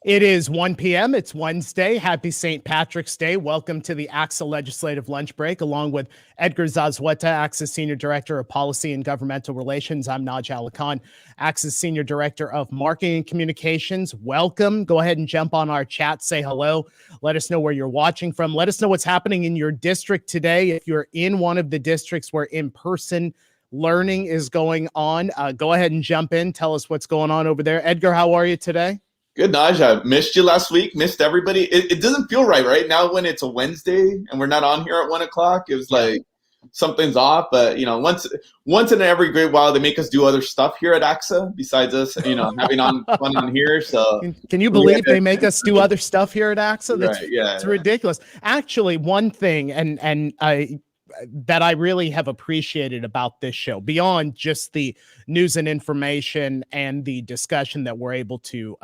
It is 1 p.m. It's Wednesday. Happy St. Patrick's Day. Welcome to the ACSA Legislative Lunch Break, along with Edgar Zazweta, ACSA Senior Director of Policy and Governmental Relations. I'm Naj Alakan, ACSA Senior Director of Marketing and Communications. Welcome. Go ahead and jump on our chat. Say hello. Let us know where you're watching from. Let us know what's happening in your district today. If you're in one of the districts where in-person learning is going on, go ahead and jump in. Tell us what's going on over there. Edgar, how are you today? Good, Naj. I missed you last week. Missed everybody. It doesn't feel right now when it's a Wednesday and we're not on here at 1 o'clock. It was like something's off. But once in every great while, they make us do other stuff here at ACSA besides us, having fun on here. So can you believe they make us do other stuff here at ACSA? That's ridiculous. Actually, one thing, and that I really have appreciated about this show, beyond just the news and information and the discussion that we're able to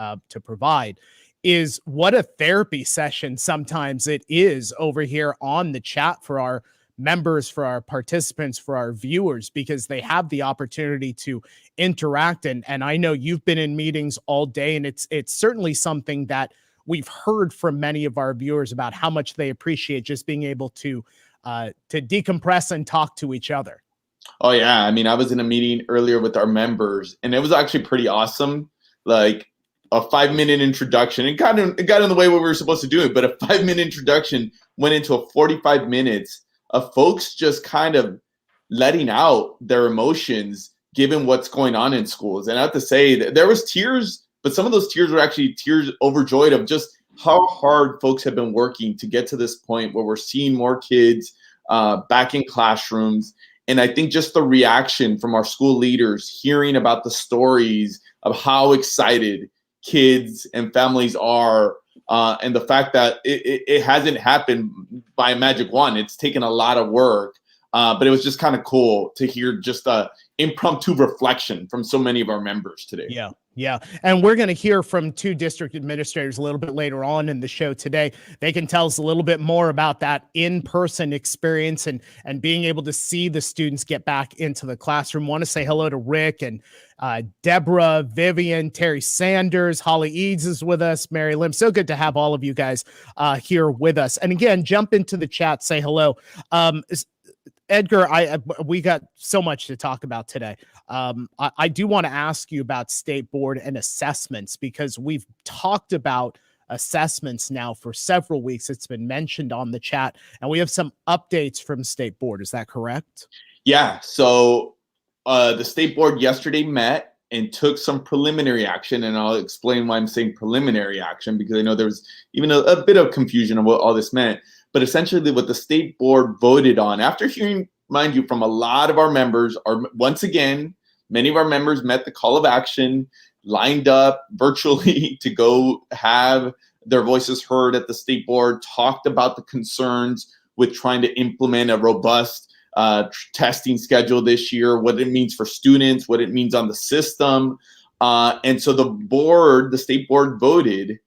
provide, is what a therapy session sometimes it is over here on the chat for our members, for our participants, for our viewers, because they have the opportunity to interact. And I know you've been in meetings all day, and it's certainly something that we've heard from many of our viewers about how much they appreciate just being able to decompress and talk to each other. Oh yeah. I mean, I was in a meeting earlier with our members and it was actually pretty awesome. Like a 5-minute introduction. It got in the way what we were supposed to do, but a 5-minute introduction went into a 45 minutes of folks just kind of letting out their emotions given what's going on in schools. And I have to say that there was tears, but some of those tears were actually tears overjoyed of just how hard folks have been working to get to this point where we're seeing more kids back in classrooms. And I think just the reaction from our school leaders hearing about the stories of how excited kids and families are, and the fact that it hasn't happened by a magic wand. It's taken a lot of work, but it was just kind of cool to hear just a impromptu reflection from so many of our members today. Yeah. And we're going to hear from two district administrators a little bit later on in the show today. They can tell us a little bit more about that in-person experience and being able to see the students get back into the classroom. Want to say hello to Rick and Deborah, Vivian, Terri Sanders, Holly Eads is with us, Mary Lim. So good to have all of you guys here with us. And again, jump into the chat, say hello. Edgar, we got so much to talk about today. I do want to ask you about state board and assessments, because we've talked about assessments now for several weeks. It's been mentioned on the chat, and we have some updates from state board. Is that correct? Yeah. So the state board yesterday met and took some preliminary action, and I'll explain why I'm saying preliminary action, because I know there was even a bit of confusion of what all this meant. But essentially what the state board voted on, after hearing, mind you, from a lot of our members, once again, many of our members met the call of action, lined up virtually to go have their voices heard at the state board, talked about the concerns with trying to implement a robust testing schedule this year, what it means for students, what it means on the system. And so the state board voted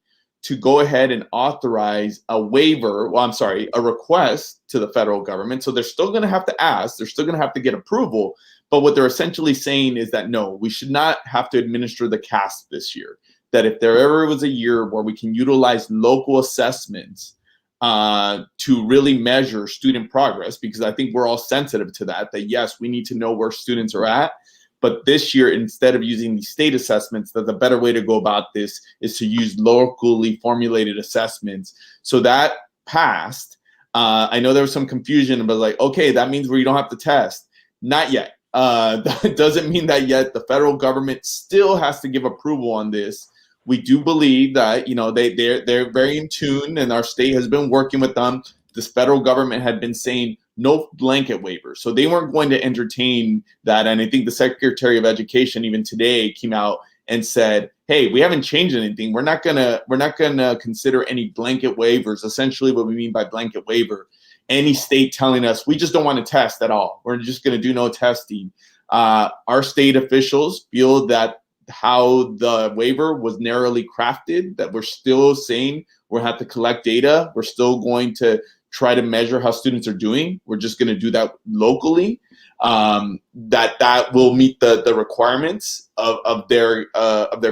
to go ahead and authorize a request to the federal government. So they're still going to have to ask, they're still going to have to get approval. But what they're essentially saying is that, no, we should not have to administer the CASP this year. That if there ever was a year where we can utilize local assessments to really measure student progress, because I think we're all sensitive to that yes, we need to know where students are at. But this year, instead of using the state assessments, that the better way to go about this is to use locally formulated assessments. So that passed. I know there was some confusion, but like, okay, that means we don't have to test. Not yet. That doesn't mean that yet. The federal government still has to give approval on this. We do believe that, they're very in tune, and our state has been working with them. This federal government had been saying no blanket waivers. So they weren't going to entertain that. And I think the Secretary of Education even today came out and said, hey, we haven't changed anything. We're not gonna consider any blanket waivers. Essentially what we mean by blanket waiver, any state telling us we just don't want to test at all. We're just gonna do no testing. Our state officials feel that how the waiver was narrowly crafted, that we're still saying we'll have to collect data. We're still going to try to measure how students are doing. We're just going to do that locally. That will meet the requirements of their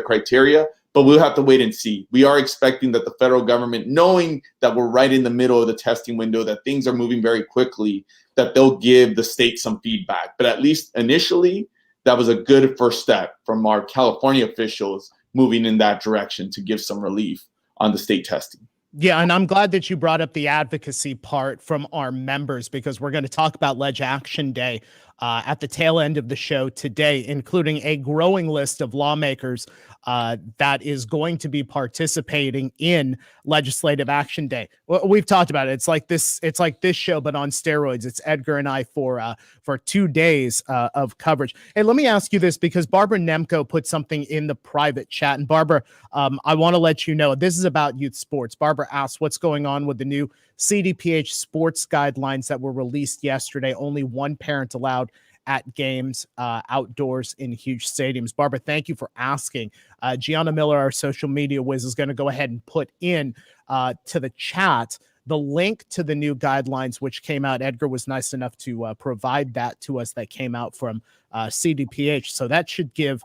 criteria, but we'll have to wait and see. We are expecting that the federal government, knowing that we're right in the middle of the testing window, that things are moving very quickly, that they'll give the state some feedback. But at least initially, that was a good first step from our California officials moving in that direction to give some relief on the state testing. Yeah, and I'm glad that you brought up the advocacy part from our members, because we're going to talk about Ledge Action Day at the tail end of the show today, including a growing list of lawmakers that is going to be participating in Legislative Action Day. We've talked about it. It's like this show, but on steroids. It's Edgar and I for 2 days of coverage. Hey, let me ask you this, because Barbara Nemko put something in the private chat. And Barbara, I want to let you know, this is about youth sports. Barbara asked what's going on with the new CDPH sports guidelines that were released yesterday. Only one parent allowed at games outdoors in huge stadiums. Barbara, thank you for asking. Gianna Miller, our social media whiz, is going to go ahead and put in to the chat the link to the new guidelines, which came out. Edgar was nice enough to provide that to us. That came out from CDPH. So that should give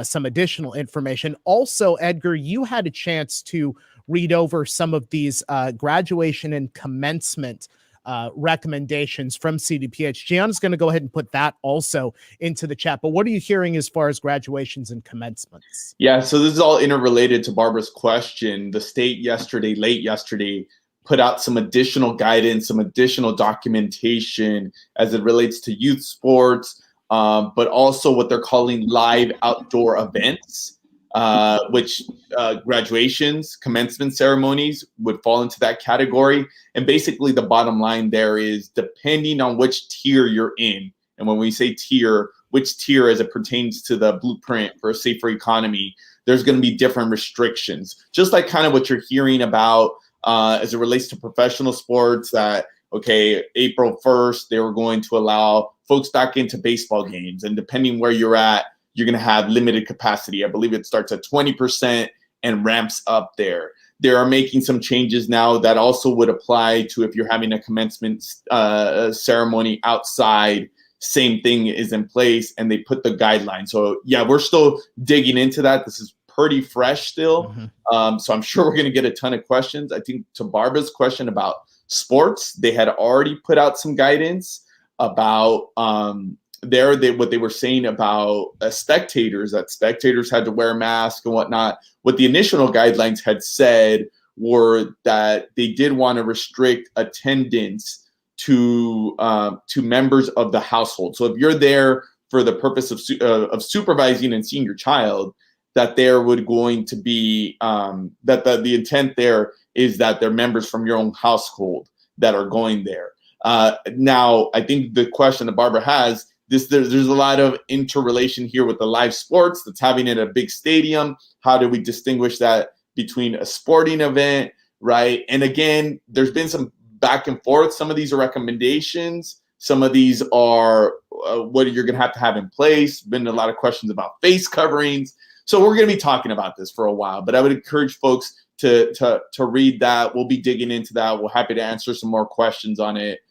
some additional information. Also, Edgar, you had a chance to read over some of these graduation and commencement recommendations from CDPH. Gianna's going to go ahead and put that also into the chat. But what are you hearing as far as graduations and commencements? Yeah, so this is all interrelated to Barbara's question. The state late yesterday, put out some additional guidance, some additional documentation as it relates to youth sports, but also what they're calling live outdoor events, which graduations, commencement ceremonies would fall into that category. And basically the bottom line there is, depending on which tier you're in, and when we say tier, which tier as it pertains to the blueprint for a safer economy, there's going to be different restrictions. Just like kind of what you're hearing about as it relates to professional sports, that, okay, April 1st, they were going to allow folks back into baseball games. And depending where you're at, you're going to have limited capacity. I believe it starts at 20% and ramps up there. They are making some changes now that also would apply to if you're having a commencement ceremony outside. Same thing is in place, and they put the guidelines. So yeah, we're still digging into that. This is pretty fresh still. So I'm sure we're going to get a ton of questions. I think to Barbara's question about sports, they had already put out some guidance about what they were saying about spectators, that spectators had to wear masks and whatnot. What the initial guidelines had said were that they did want to restrict attendance to members of the household. So if you're there for the purpose of supervising and seeing your child, that there would going to be that the intent there is that they're members from your own household that are going there. Now, I think the question that Barbara has, there's a lot of interrelation here with the live sports that's having it at a big stadium. How do we distinguish that between a sporting event, right? And again, there's been some back and forth. Some of these are recommendations. Some of these are what you're going to have in place. Been a lot of questions about face coverings. So we're going to be talking about this for a while, but I would encourage folks to read that. We'll be digging into that. We're happy to answer some more questions on it.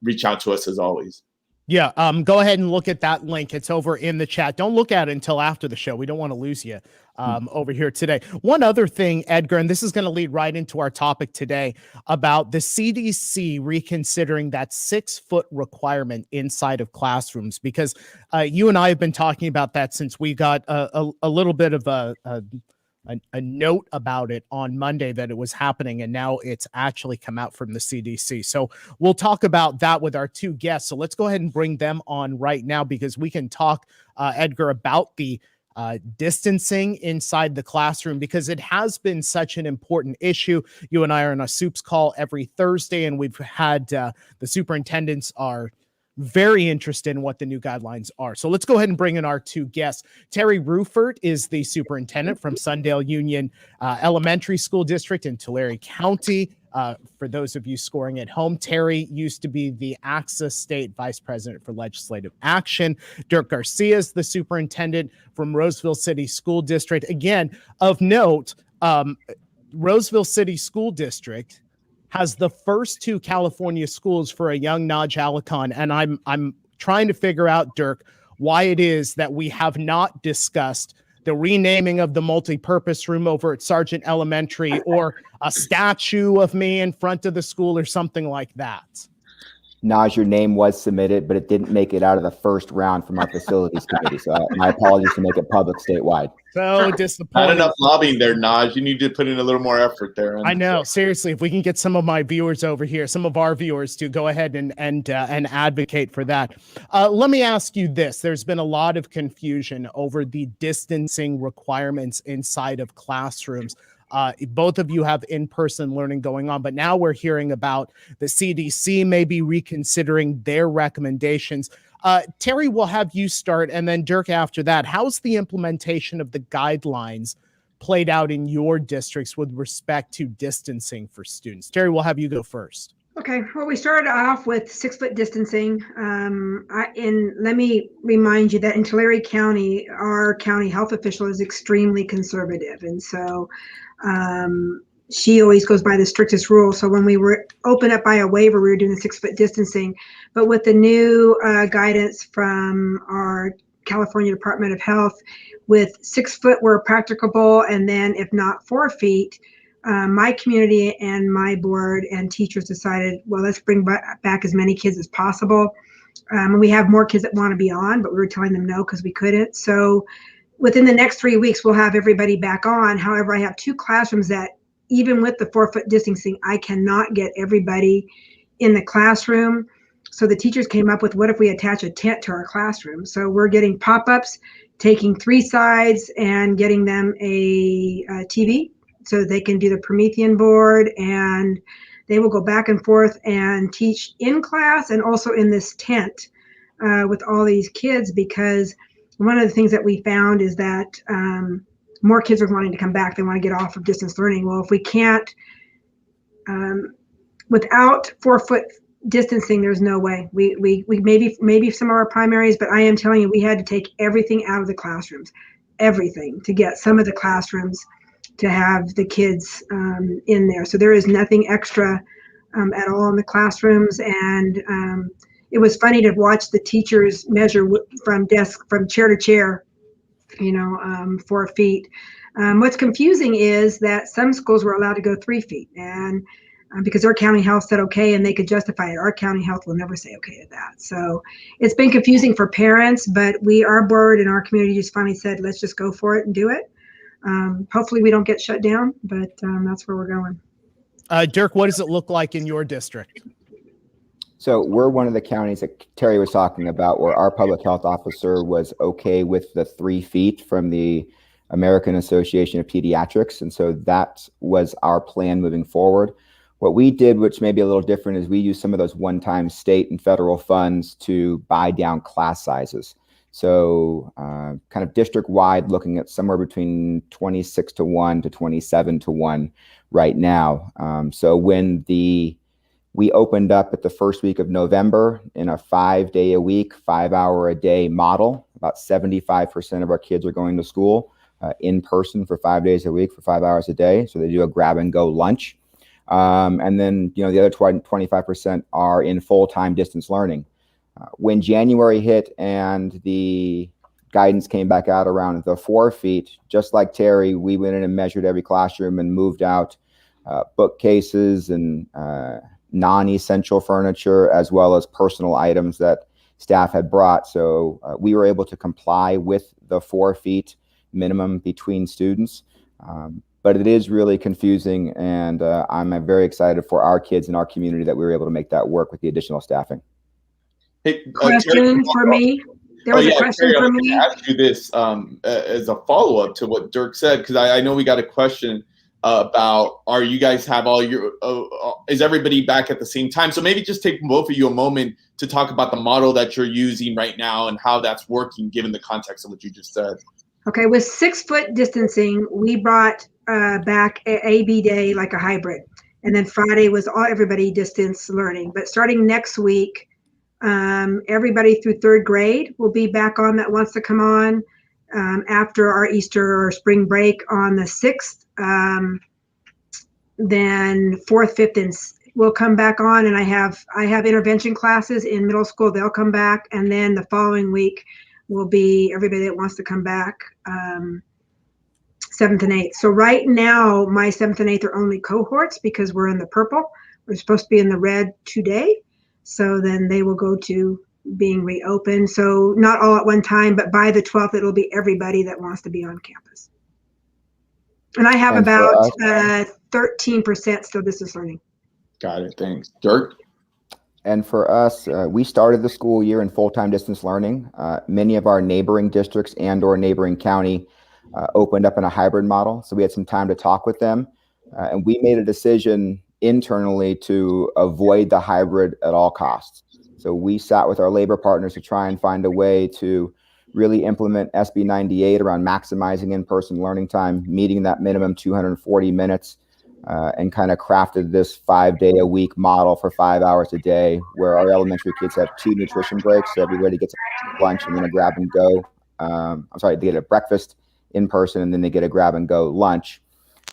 Reach out to us as always. Yeah, go ahead and look at that link. It's over in the chat. Don't look at it until after the show. We don't want to lose you over here today. One other thing, Edgar, and this is going to lead right into our topic today about the CDC reconsidering that 6-foot requirement inside of classrooms, because you and I have been talking about that since we got a little bit of a note about it on Monday that it was happening, and now it's actually come out from the CDC. So we'll talk about that with our two guests. So let's go ahead and bring them on right now, because we can talk, Edgar, about the distancing inside the classroom, because it has been such an important issue. You and I are on a soups call every Thursday, and we've had the superintendents are very interested in what the new guidelines are. So let's go ahead and bring in our two guests. Terri Rufert is the superintendent from Sundale Union Elementary School District in Tulare County. For those of you scoring at home, Terri used to be the ACSA State Vice President for Legislative Action. Derk Garcia is the superintendent from Roseville City School District. Again, of note, Roseville City School District has the first 2 California schools for a young Naj Alicon. And I'm trying to figure out, Derk, why it is that we have not discussed the renaming of the multi-purpose room over at Sargent Elementary, or a statue of me in front of the school or something like that? Naj, your name was submitted, but it didn't make it out of the first round from our facilities committee. So my apologies to make it public statewide. So Not disappointing. enough lobbying there, Naj. You need to put in a little more effort there. I know. Seriously, if we can get some of my viewers over here, some of our viewers, to go ahead and advocate for that. Let me ask you this. There's been a lot of confusion over the distancing requirements inside of classrooms. Both of you have in-person learning going on, but now we're hearing about the CDC maybe reconsidering their recommendations. Terri, we'll have you start, and then Derk after that. How's the implementation of the guidelines played out in your districts with respect to distancing for students? Terri, we'll have you go first. Okay, well, we started off with 6-foot distancing. And let me remind you that in Tulare County, our county health official is extremely conservative. And so she always goes by the strictest rules. So when we were opened up by a waiver, we were doing the 6-foot distancing. But with the new guidance from our California Department of Health, with 6 foot where practicable, and then if not 4 feet, my community and my board and teachers decided, well, let's bring back as many kids as possible. We have more kids that want to be on, but we were telling them no because we couldn't. So within the next 3 weeks, we'll have everybody back on. However, I have 2 classrooms that even with the 4-foot distancing, I cannot get everybody in the classroom. So the teachers came up with, what if we attach a tent to our classroom? So we're getting pop-ups, taking 3 sides and getting them a TV so they can do the Promethean board, and they will go back and forth and teach in class and also in this tent with all these kids, because one of the things that we found is that more kids are wanting to come back. They want to get off of distance learning. Well, if we can't, without 4-foot distancing, there's no way. We maybe some of our primaries, but I am telling you, we had to take everything out of the classrooms, everything, to get some of the classrooms to have the kids in there. So there is nothing extra at all in the classrooms. And it was funny to watch the teachers measure from chair to chair, 4 feet. What's confusing is that some schools were allowed to go 3 feet, and because our county health said okay, and they could justify it. Our county health will never say okay to that. So it's been confusing for parents, but our board and our community just finally said, let's just go for it and do it. Hopefully we don't get shut down, but that's where we're going. Derk, what does it look like in your district? So we're one of the counties that Terri was talking about where our public health officer was okay with the 3 feet from the American Association of Pediatrics. And so that was our plan moving forward. What we did, which may be a little different, is we used some of those one-time state and federal funds to buy down class sizes. So kind of district-wide, looking at somewhere between 26-1 to 27-1 right now. So when we opened up at the first week of November in a 5-day-a-week, 5-hour-a-day model, about 75% of our kids are going to school in person for 5 days a week for 5 hours a day. So they do a grab-and-go lunch. And then, the other 25% are in full-time distance learning. When January hit and the guidance came back out around the 4 feet, just like Terri, we went in and measured every classroom and moved out bookcases and non-essential furniture, as well as personal items that staff had brought. So we were able to comply with the 4 feet minimum between students. But it is really confusing, and I'm very excited for our kids and our community that we were able to make that work with the additional staffing. Hey, question Terri, for me. There was a question Terri, for I was me. going to ask you this as a follow-up to what Derk said, because I know we got a question about, are you guys have all your, is everybody back at the same time? So maybe just take both of you a moment to talk about the model that you're using right now and how that's working, given the context of what you just said. Okay, with 6-foot distancing, we brought back AB day like a hybrid, and then Friday was everybody distance learning. But starting next week, everybody through 3rd grade will be back on that wants to come on after our Easter or spring break on the 6th. Then 4th, 5th, and will come back on, and I have intervention classes in middle school. They'll come back, and then the following week will be everybody that wants to come back. 7th and 8th. So right now, my 7th and 8th are only cohorts because we're in the purple. We're supposed to be in the red today. So then they will go to being reopened. So not all at one time, but by the 12th, it'll be everybody that wants to be on campus. And I have And for about us- 13% still distance learning. Got it. Thanks. Derk? And for us, we started the school year in full-time distance learning. Many of our neighboring districts and/or neighboring county opened up in a hybrid model. So we had some time to talk with them. And we made a decision internally to avoid the hybrid at all costs. So we sat with our labor partners to try and find a way to really implement SB 98 around maximizing in-person learning time, meeting that minimum 240 minutes, and kind of crafted this 5-day-a-week model for 5 hours a day, where our elementary kids have 2 nutrition breaks. So everybody gets a lunch and then a grab and go. They get a breakfast in person and then they get a grab and go lunch.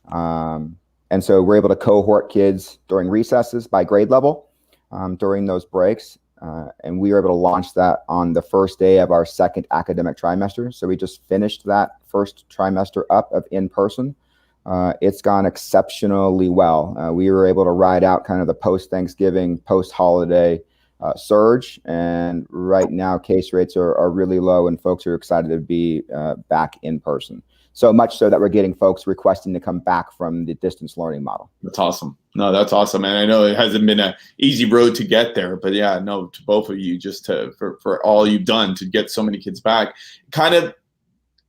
And so we're able to cohort kids during recesses by grade level during those breaks. And we were able to launch that on the first day of our second academic trimester. So we just finished that first trimester up of in-person. It's gone exceptionally well. We were able to ride out kind of the post-Thanksgiving, post-holiday surge. And right now, case rates are really low and folks are excited to be back in person. So much so that we're getting folks requesting to come back from the distance learning model. That's awesome. No, that's awesome. And I know it hasn't been an easy road to get there, but yeah, no, to both of you, just for all you've done to get so many kids back. Kind of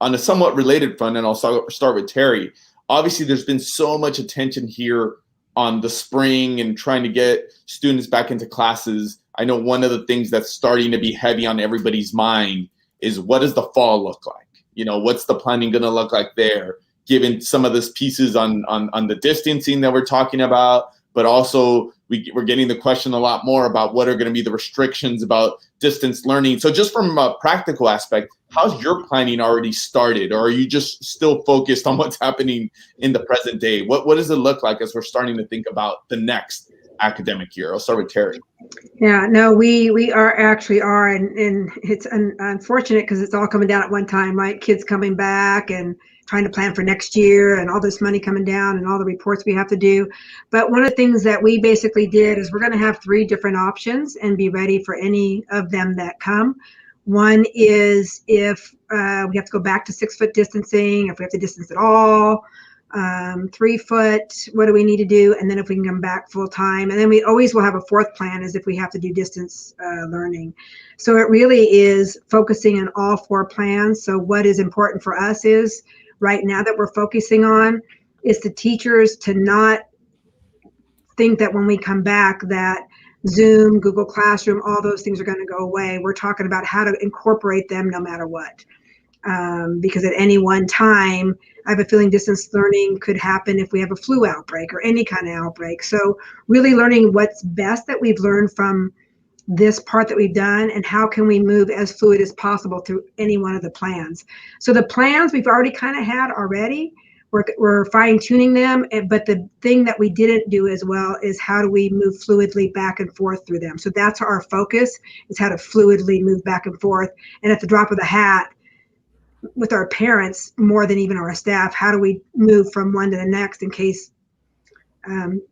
on a somewhat related front, and I'll start with Terri. Obviously, there's been so much attention here on the spring and trying to get students back into classes. I know one of the things that's starting to be heavy on everybody's mind is, what does the fall look like? You know, what's the planning going to look like there, given some of these pieces on the distancing that we're talking about, but also we're getting the question a lot more about what are going to be the restrictions about distance learning. So just from a practical aspect, how's your planning already started? Or are you just still focused on what's happening in the present day? What does it look like as we're starting to think about the next academic year? I'll start with Terri. Yeah, no, we are actually are, and it's unfortunate because it's all coming down at one time, right? Kids coming back and trying to plan for next year and all this money coming down and all the reports we have to do. But one of the things that we basically did is we're going to have 3 different options and be ready for any of them that come. One is if we have to go back to 6-foot distancing, if we have to distance at all, 3 foot, what do we need to do? And then if we can come back full time. And then we always will have a 4th plan is if we have to do distance learning. So it really is focusing on all 4 plans. So what is important for us is right now that we're focusing on is the teachers to not think that when we come back that Zoom, Google Classroom, all those things are going to go away. We're talking about how to incorporate them no matter what. Because at any one time, I have a feeling distance learning could happen if we have a flu outbreak or any kind of outbreak. So really learning what's best that we've learned from this part that we've done and how can we move as fluid as possible through any one of the plans. So the plans we've already kind of had already. We're fine tuning them, but the thing that we didn't do as well is how do we move fluidly back and forth through them. So that's our focus, is how to fluidly move back and forth. And at the drop of the hat, with our parents more than even our staff, how do we move from one to the next in case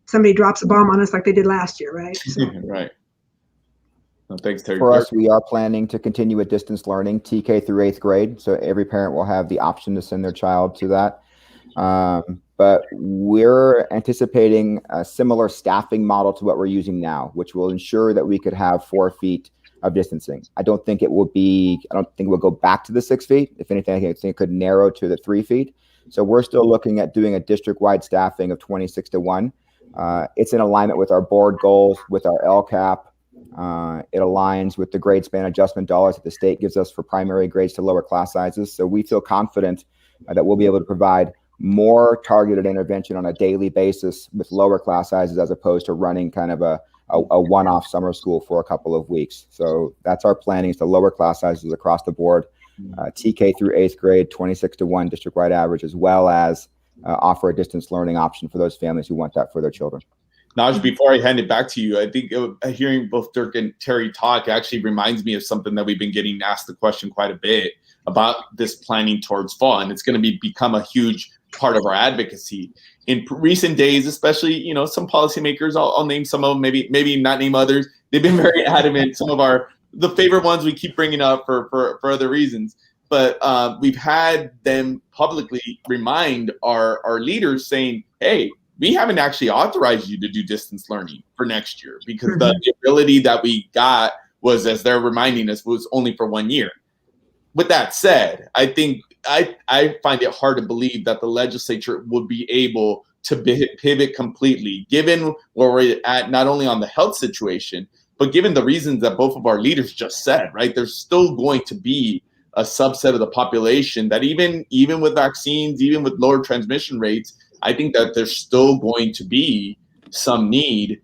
somebody drops a bomb on us like they did last year, right? So. Right. Well, thanks, Terri. For us, we are planning to continue with distance learning, TK through 8th grade. So every parent will have the option to send their child to that. But we're anticipating a similar staffing model to what we're using now, which will ensure that we could have 4 feet of distancing. I don't think it will go back to the 6 feet. If anything, I think it could narrow to the 3 feet. So we're still looking at doing a district-wide staffing of 26-1. It's in alignment with our board goals, with our LCAP. It aligns with the grade span adjustment dollars that the state gives us for primary grades to lower class sizes. So we feel confident that we'll be able to provide more targeted intervention on a daily basis with lower class sizes as opposed to running kind of a one-off summer school for a couple of weeks. So that's our planning, is to lower class sizes across the board, TK through 8th grade, 26-1 district-wide average, as well as offer a distance learning option for those families who want that for their children. Naj, before I hand it back to you, I think hearing both Derk and Terri talk actually reminds me of something that we've been getting asked the question quite a bit about this planning towards fall. And it's going to become a huge part of our advocacy. In recent days, especially, you know, some policymakers, I'll name some of them, maybe not name others. They've been very adamant. Some of the favorite ones we keep bringing up for other reasons. But we've had them publicly remind our leaders saying, hey, we haven't actually authorized you to do distance learning for next year, because the ability that we got was, as they're reminding us, was only for 1 year. With that said, I think I find it hard to believe that the legislature would be able to pivot completely, given where we're at, not only on the health situation, but given the reasons that both of our leaders just said, right? There's still going to be a subset of the population that even with vaccines, even with lower transmission rates, I think that there's still going to be some need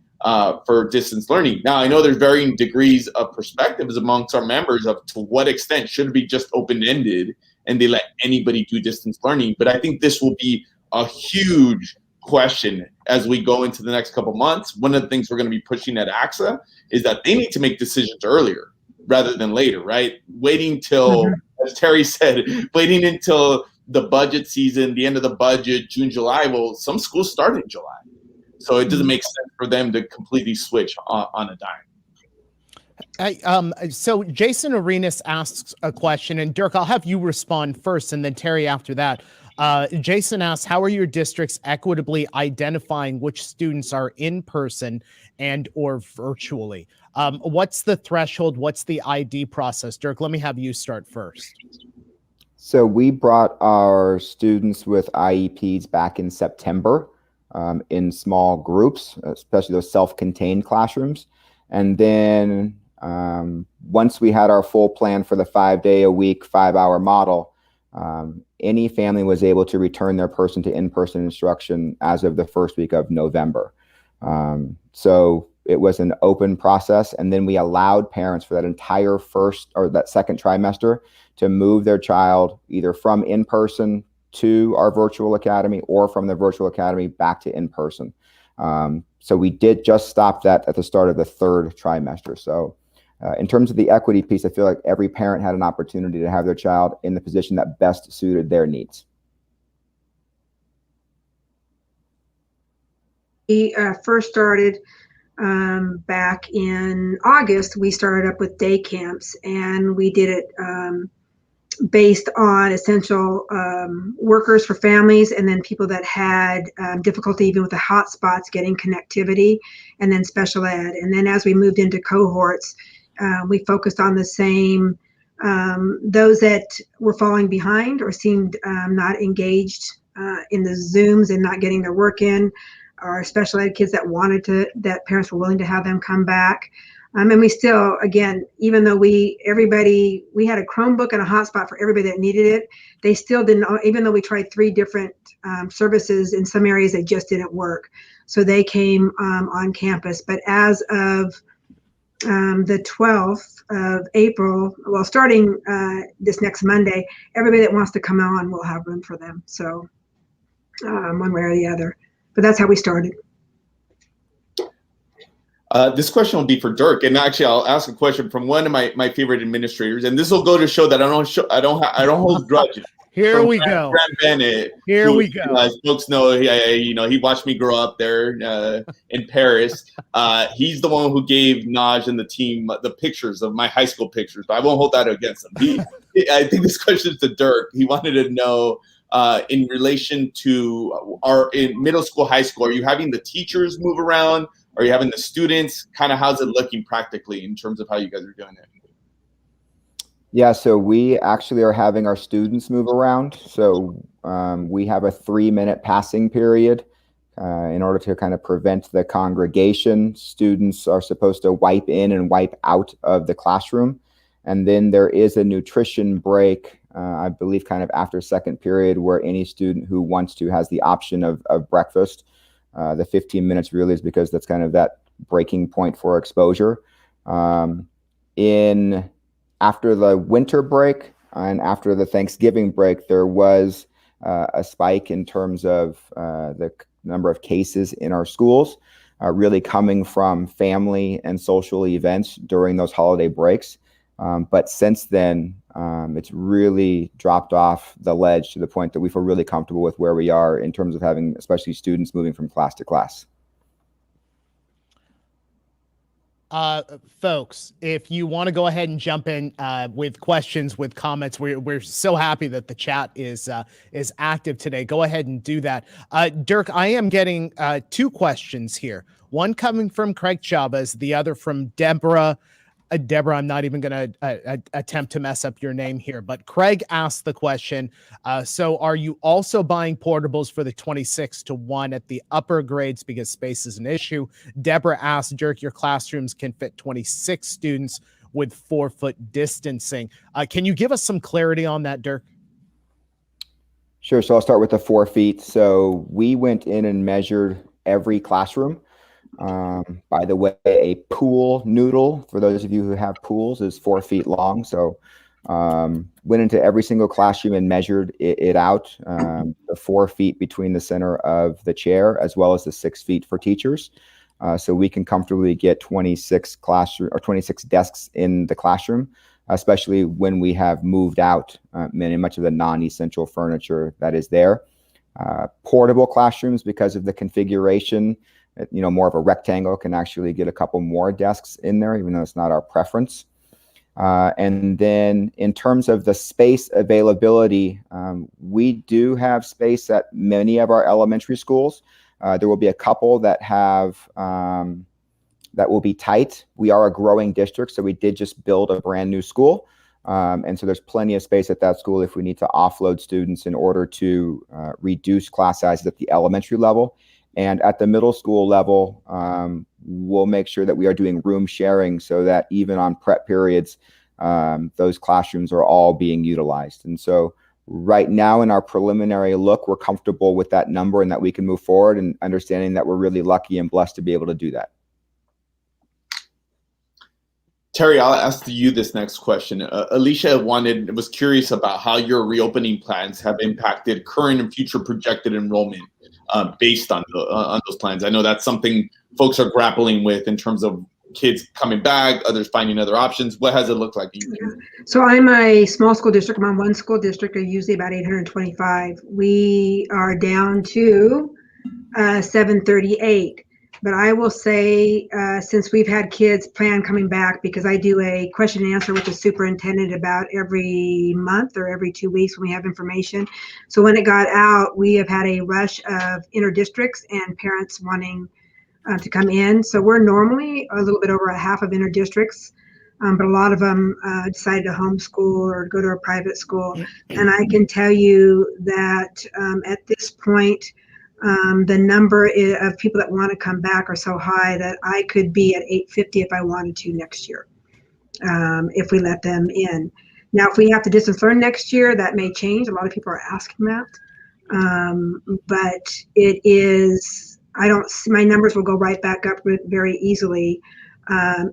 for distance learning. Now, I know there's varying degrees of perspectives amongst our members of to what extent should it be just open-ended and they let anybody do distance learning. But I think this will be a huge question as we go into the next couple months. One of the things we're going to be pushing at ACSA is that they need to make decisions earlier rather than later, right? Waiting till, as Terry said, waiting until the budget season, the end of the budget, June, July. Well, some schools start in July. So it doesn't make sense for them to completely switch on a dime. So Jason Arenas asks a question, and Derk, I'll have you respond first, and then Terry after that. Jason asks, how are your districts equitably identifying which students are in person and or virtually? What's the threshold? What's the ID process? Derk, let me have you start first. So we brought our students with IEPs back in September in small groups, especially those self-contained classrooms. And then once we had our full plan for the 5-day-a-week, 5-hour model, any family was able to return their person to in-person instruction as of the first week of November. So it was an open process. And then we allowed parents for that entire first or that second trimester to move their child either from in-person to our virtual academy or from the virtual academy back to in-person. So we did just stop that at the start of the third trimester. So in terms of the equity piece, I feel like every parent had an opportunity to have their child in the position that best suited their needs. We first started back in August. We started up with day camps, and we did it based on essential workers for families, and then people that had difficulty even with the hotspots getting connectivity, and then special ed. And then as we moved into cohorts, we focused on the same, those that were falling behind or seemed not engaged in the Zooms and not getting their work in, or special ed kids that wanted to, that parents were willing to have them come back. And we still, again, even though we had a Chromebook and a hotspot for everybody that needed it, they still didn't, even though we tried 3 different services, in some areas they just didn't work. So they came on campus. But as of the 12th of April, well, starting this next Monday, everybody that wants to come on will have room for them. So one way or the other. But that's how we started. This question will be for Derk, and actually, I'll ask a question from one of my favorite administrators, and this will go to show that I don't hold grudges. Here we go. Grant Bennett. Here we go. As folks know, he watched me grow up there in Paris. He's the one who gave Naj and the team the pictures of my high school pictures, but I won't hold that against him. I think this question is to Derk. He wanted to know, in relation to in middle school, high school, are you having the teachers move around? Are you having the students? Kind of how's it looking practically in terms of how you guys are doing it? Yeah, so we actually are having our students move around. So we have a 3-minute passing period in order to kind of prevent the congregation. Students are supposed to wipe in and wipe out of the classroom. And then there is a nutrition break, I believe kind of after second period, where any student who wants to has the option of breakfast. The 15 minutes really is because that's kind of that breaking point for exposure. After the winter break and after the Thanksgiving break, there was a spike in terms of the number of cases in our schools, really coming from family and social events during those holiday breaks. But since then, it's really dropped off the ledge to the point that we feel really comfortable with where we are in terms of having, especially students moving from class to class. Folks, if you want to go ahead and jump in with questions, with comments, we're so happy that the chat is active today. Go ahead and do that. Derk, I am getting 2 questions here. One coming from Craig Chavez, the other from Deborah. Deborah, I'm not even going to attempt to mess up your name here, but Craig asked the question, so are you also buying portables for the 26-1 at the upper grades because space is an issue? Deborah asked, Derk, your classrooms can fit 26 students with 4-foot distancing. Can you give us some clarity on that, Derk? Sure. So I'll start with the 4 feet. So we went in and measured every classroom. By the way, a pool noodle, for those of you who have pools, is 4 feet long. So went into every single classroom and measured it out, the 4 feet between the center of the chair, as well as the 6 feet for teachers. So we can comfortably get 26 desks in the classroom, especially when we have moved out much of the non-essential furniture that is there. Portable classrooms, because of the configuration, more of a rectangle, can actually get a couple more desks in there, even though it's not our preference. And then in terms of the space availability, we do have space at many of our elementary schools. There will be a couple that have that will be tight. We are a growing district, so we did just build a brand new school. And so there's plenty of space at that school if we need to offload students in order to reduce class sizes at the elementary level. And at the middle school level, we'll make sure that we are doing room sharing so that even on prep periods, those classrooms are all being utilized. And so right now in our preliminary look, we're comfortable with that number and that we can move forward, and understanding that we're really lucky and blessed to be able to do that. Terri, I'll ask you this next question. Alicia was curious about how your reopening plans have impacted current and future projected enrollment based on those plans. I know that's something folks are grappling with in terms of kids coming back, others finding other options. What has it looked like? So I'm a small school district. I'm on one school district, usually about 825. We are down to 738. But I will say, since we've had kids plan coming back, because I do a question and answer with the superintendent about every month or every 2 weeks when we have information. So when it got out, we have had a rush of interdistricts and parents wanting to come in. So we're normally a little bit over a half of interdistricts, but a lot of them decided to homeschool or go to a private school. And I can tell you that at this point, the number of people that want to come back are so high that I could be at 850 if I wanted to next year, if we let them in. Now, if we have to distance learn next year, that may change. A lot of people are asking that. But it is, my numbers will go right back up very easily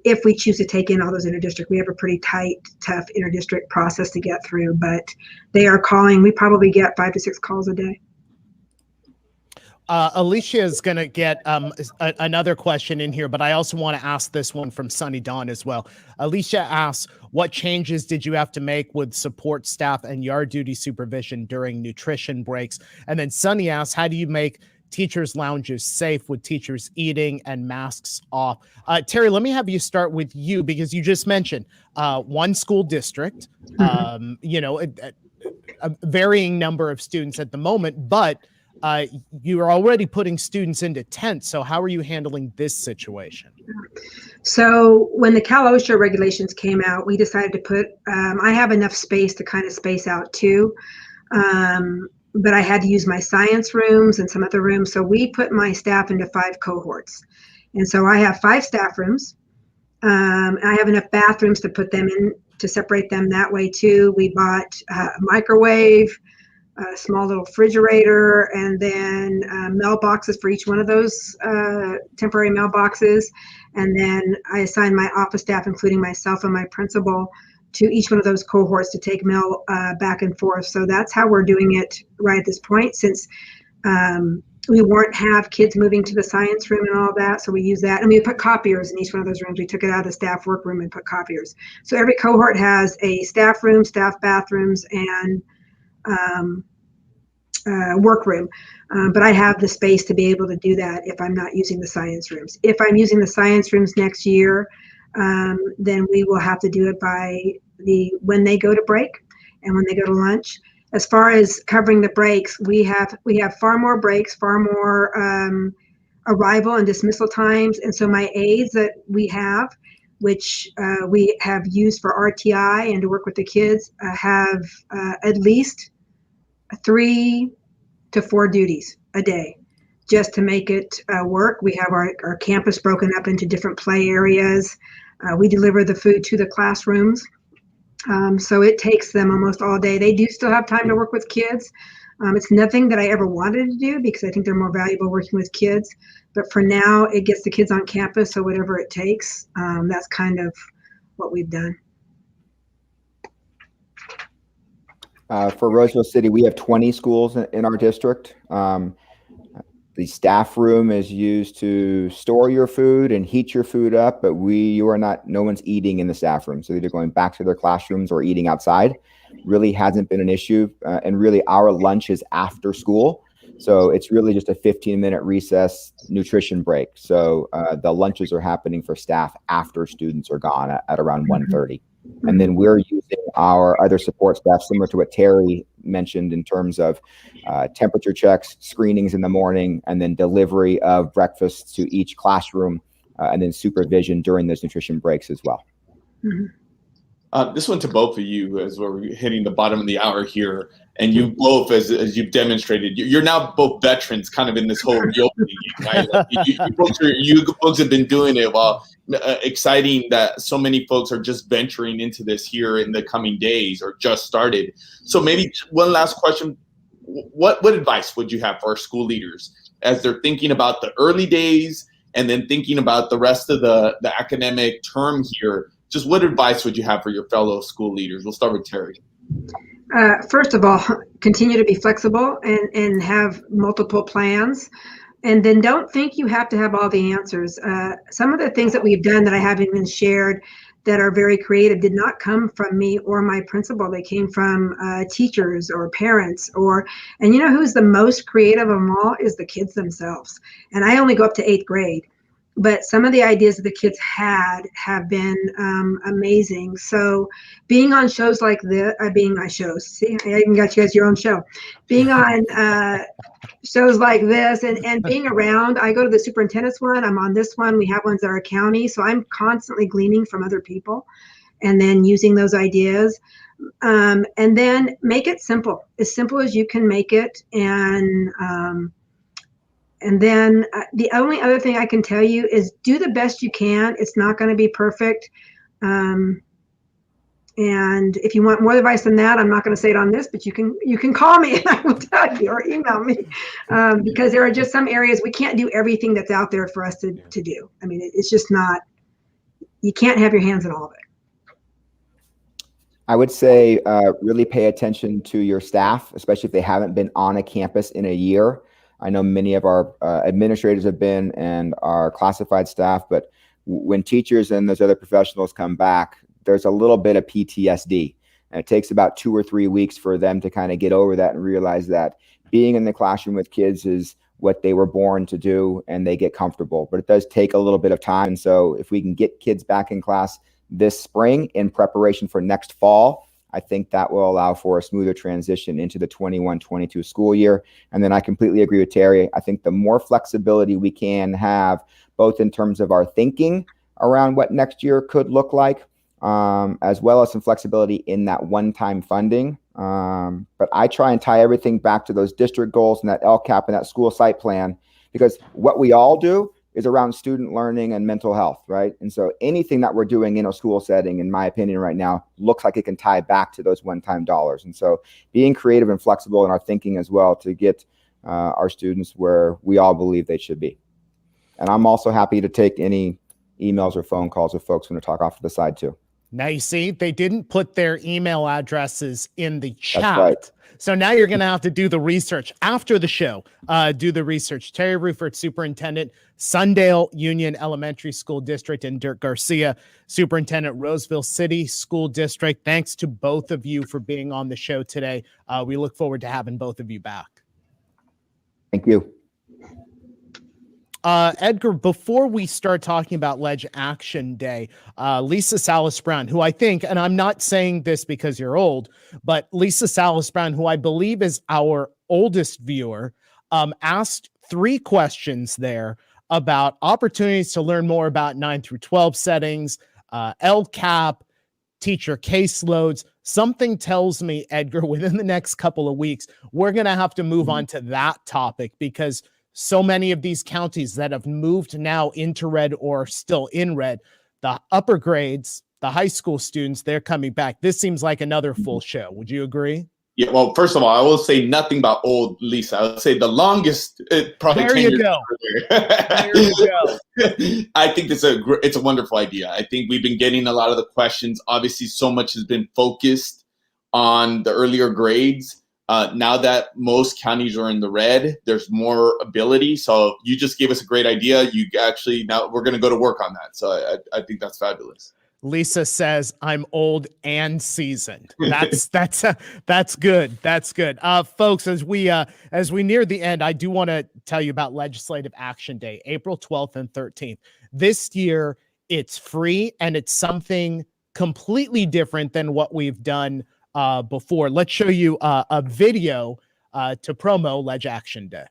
if we choose to take in all those interdistrict. We have a pretty tight, tough interdistrict process to get through, but they are calling. We probably get 5 to 6 calls a day. Alicia is going to get another question in here, but I also want to ask this one from Sunny Dawn as well. Alicia asks, what changes did you have to make with support staff and yard duty supervision during nutrition breaks? And then Sunny asks, how do you make teachers' lounges safe with teachers eating and masks off? Terri, let me have you start with you, because you just mentioned one school district, a varying number of students at the moment, but you are already putting students into tents. So how are you handling this situation? So when the Cal OSHA regulations came out, we decided to put, I have enough space to kind of space out too. But I had to use my science rooms and some other rooms. So we put my staff into 5 cohorts. And so I have 5 staff rooms. I have enough bathrooms to put them in, to separate them that way too. We bought a microwave, a small little refrigerator, and then mailboxes for each one of those temporary mailboxes. And then I assigned my office staff, including myself and my principal, to each one of those cohorts to take mail back and forth. So that's how we're doing it right at this point, since we won't have kids moving to the science room and all that. So we use that. And we put copiers in each one of those rooms. We took it out of the staff workroom and put copiers. So every cohort has a staff room, staff bathrooms, and workroom. But I have the space to be able to do that if I'm not using the science rooms. If I'm using the science rooms next year, then we will have to do it by when they go to break and when they go to lunch. As far as covering the breaks, we have far more breaks, far more arrival and dismissal times. And so my aides that we have, which we have used for RTI and to work with the kids, have at least 3 to 4 duties a day just to make it work. We have our campus broken up into different play areas. We deliver the food to the classrooms. So it takes them almost all day. They do still have time to work with kids. It's nothing that I ever wanted to do because I think they're more valuable working with kids. But for now, it gets the kids on campus. So whatever it takes, that's kind of what we've done. For Roseville City, we have 20 schools in our district. The staff room is used to store your food and heat your food up, but no one's eating in the staff room. So either going back to their classrooms or eating outside really hasn't been an issue. And really our lunch is after school. So it's really just a 15-minute recess nutrition break. So the lunches are happening for staff after students are gone at around 1:30. And then we're using our other support staff, similar to what Terri mentioned in terms of temperature checks, screenings in the morning, and then delivery of breakfast to each classroom, and then supervision during those nutrition breaks as well. This one to both of you as we're hitting the bottom of the hour here. And you both, as you've demonstrated, you're now both veterans kind of in this whole reopening, right? Like you folks have been doing it while exciting that so many folks are just venturing into this here in the coming days or just started. So maybe one last question. What advice would you have for our school leaders as they're thinking about the early days and then thinking about the rest of the academic term here? Just what advice would you have for your fellow school leaders? We'll start with Terri. First of all, continue to be flexible and have multiple plans. And then don't think you have to have all the answers. Some of the things that we've done that I haven't even shared that are very creative did not come from me or my principal. They came from teachers or parents and you know who's the most creative of them all is the kids themselves. And I only go up to 8th grade. But some of the ideas that the kids have been amazing. So being on shows like this, being on shows, see, I even got you guys your own show. Being on shows like this and being around, I go to the superintendent's one, I'm on this one, we have ones that are county. So I'm constantly gleaning from other people and then using those ideas. And then make it simple as you can make it. And then the only other thing I can tell you is do the best you can. It's not going to be perfect. And if you want more advice than that, I'm not going to say it on this, but you can call me and I will tell you or email me because there are just some areas we can't do everything that's out there for us to do. I mean, it's just not, you can't have your hands in all of it. I would say really pay attention to your staff, especially if they haven't been on a campus in a year. I know many of our administrators have been and our classified staff, but when teachers and those other professionals come back, there's a little bit of PTSD. And it takes about 2 or 3 weeks for them to kind of get over that and realize that being in the classroom with kids is what they were born to do and they get comfortable. But it does take a little bit of time. And so if we can get kids back in class this spring in preparation for next fall, I think that will allow for a smoother transition into the 21-22 school year. And then I completely agree with Terri. I think the more flexibility we can have, both in terms of our thinking around what next year could look like, as well as some flexibility in that one-time funding. But I try and tie everything back to those district goals and that LCAP and that school site plan, because what we all do is around student learning and mental health, right? And so anything that we're doing in a school setting, in my opinion right now, looks like it can tie back to those one-time dollars. And so being creative and flexible in our thinking as well to get our students where we all believe they should be. And I'm also happy to take any emails or phone calls if folks want to talk off to the side too. Now you see, they didn't put their email addresses in the chat. That's right. So now you're going to have to do the research after the show. Do the research. Terri Rufert, Superintendent, Sundale Union Elementary School District, and Derk Garcia, Superintendent, Roseville City School District. Thanks to both of you for being on the show today. We look forward to having both of you back. Thank you. Edgar, before we start talking about Ledge Action Day, Lisa Salas Brown, who I think, and I'm not saying this because you're old, but Lisa Salas Brown, who I believe is our oldest viewer, asked 3 questions there about opportunities to learn more about 9 through 12 settings, LCAP, teacher caseloads. Something tells me, Edgar, within the next couple of weeks, we're going to have to move on to that topic, because so many of these counties that have moved now into red or still in red, the upper grades, the high school students, they're coming back. This seems like another full show. Would you agree? Yeah, well, first of all, I will say nothing about old Lisa. I would say the longest, probably There 10 you years go. earlier. There you go. I think it's a wonderful idea. I think we've been getting a lot of the questions. Obviously, so much has been focused on the earlier grades. Now that most counties are in the red, there's more ability. So you just gave us a great idea. Now we're going to go to work on that. So I think that's fabulous. Lisa says, I'm old and seasoned. That's good. That's good. Folks, as we near the end, I do want to tell you about Legislative Action Day, April 12th and 13th. This year, it's free, and it's something completely different than what we've done before. Let's show you a video to promo Ledge Action Day.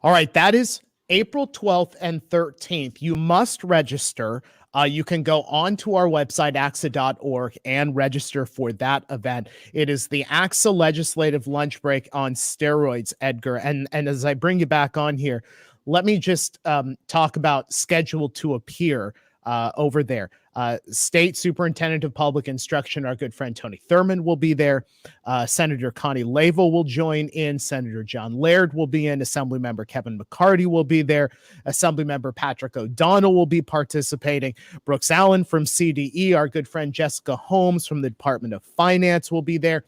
All right, that is April 12th and 13th. You must register. You can go on to our website, ACSA.org, and register for that event. It is the ACSA Legislative Lunch Break on steroids, Edgar. And as I bring you back on here, let me just talk about schedule to appear over there. State Superintendent of Public Instruction, our good friend Tony Thurmond, will be there. Senator Connie Lavel will join in. Senator John Laird will be in. Assemblymember Kevin McCarty will be there. Assemblymember Patrick O'Donnell will be participating. Brooks Allen from CDE, our good friend Jessica Holmes from the Department of Finance will be there.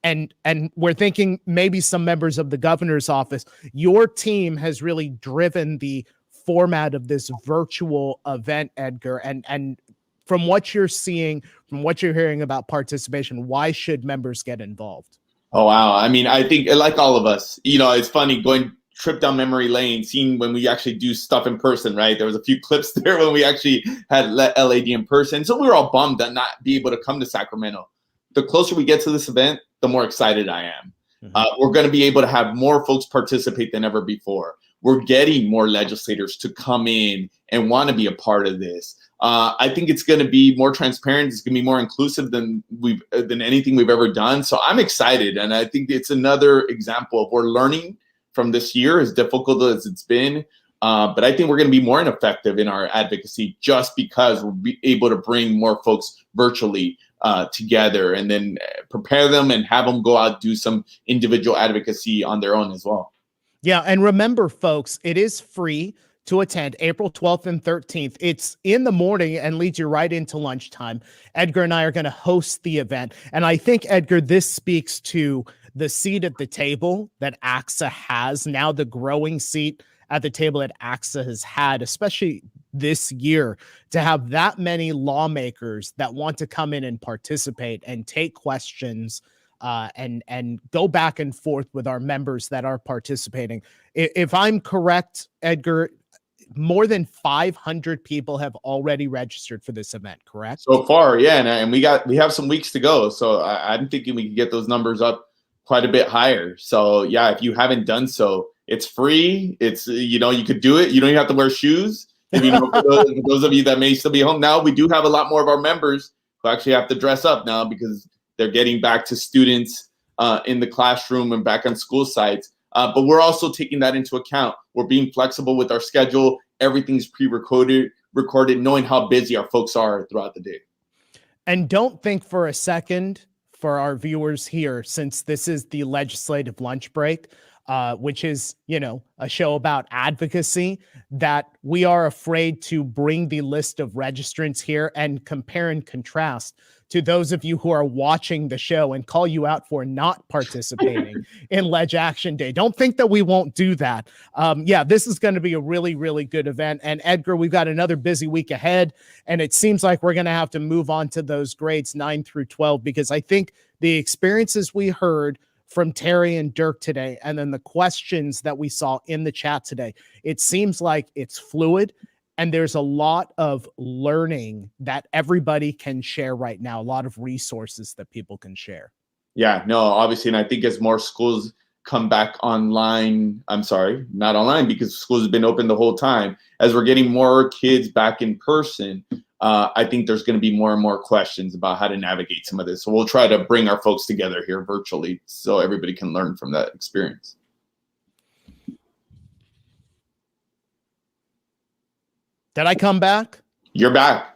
And we're thinking maybe some members of the governor's office. Your team has really driven the format of this virtual event, Edgar, and from what you're seeing, from what you're hearing about participation, why should members get involved? Oh, wow. I mean, I think like all of us, it's funny going trip down memory lane, seeing when we actually do stuff in person, right? There was a few clips there when we actually had LAD in person. So we were all bummed to not be able to come to Sacramento. The closer we get to this event, the more excited I am. Mm-hmm. We're going to be able to have more folks participate than ever before. We're getting more legislators to come in and want to be a part of this. I think it's going to be more transparent. It's going to be more inclusive than anything we've ever done. So I'm excited, and I think it's another example of we're learning from this year, as difficult as it's been. But I think we're going to be more effective in our advocacy just because we'll be able to bring more folks virtually together, and then prepare them and have them go out do some individual advocacy on their own as well. Yeah, and remember, folks, it is free to attend April 12th and 13th. It's in the morning and leads you right into lunchtime. Edgar and I are going to host the event. And I think, Edgar, this speaks to the seat at the table that ACSA has, now the growing seat at the table that ACSA has had, especially this year, to have that many lawmakers that want to come in and participate and take questions and go back and forth with our members that are participating. If I'm correct, Edgar, more than 500 people have already registered for this event, correct? So far, yeah, and we have some weeks to go. So I'm thinking we can get those numbers up quite a bit higher. So yeah, if you haven't done so, it's free. It's you could do it. You don't even have to wear shoes. For those of you that may still be home now, we do have a lot more of our members who actually have to dress up now because they're getting back to students in the classroom and back on school sites. But we're also taking that into account. We're being flexible with our schedule. Everything's recorded, knowing how busy our folks are throughout the day. And don't think for a second, for our viewers here, since this is the legislative lunch break, which is, a show about advocacy, that we are afraid to bring the list of registrants here and compare and contrast to those of you who are watching the show and call you out for not participating in Ledge Action Day. Don't think that we won't do that. This is going to be a really, really good event. And Edgar, we've got another busy week ahead, and it seems like we're going to have to move on to those grades 9 through 12, because I think the experiences we heard from Terri and Derk today, and then the questions that we saw in the chat today, it seems like it's fluid. And there's a lot of learning that everybody can share right now, a lot of resources that people can share. Yeah, no, obviously. And I think as more schools come back online, not online, because schools have been open the whole time. As we're getting more kids back in person, I think there's going to be more and more questions about how to navigate some of this. So we'll try to bring our folks together here virtually so everybody can learn from that experience. Did I come back? You're back.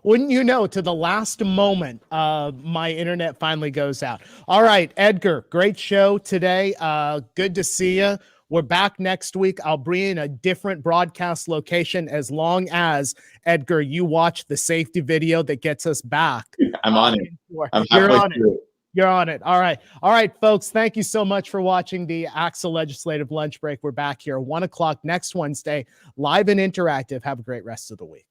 Wouldn't you know, to the last moment, my internet finally goes out. All right, Edgar, great show today. Good to see you. We're back next week. I'll bring in a different broadcast location as long as, Edgar, you watch the safety video that gets us back. I'm on it. You're on it. You're on it. All right. All right, folks. Thank you so much for watching the ACSA Legislative Lunch Break. We're back here 1 o'clock next Wednesday, live and interactive. Have a great rest of the week.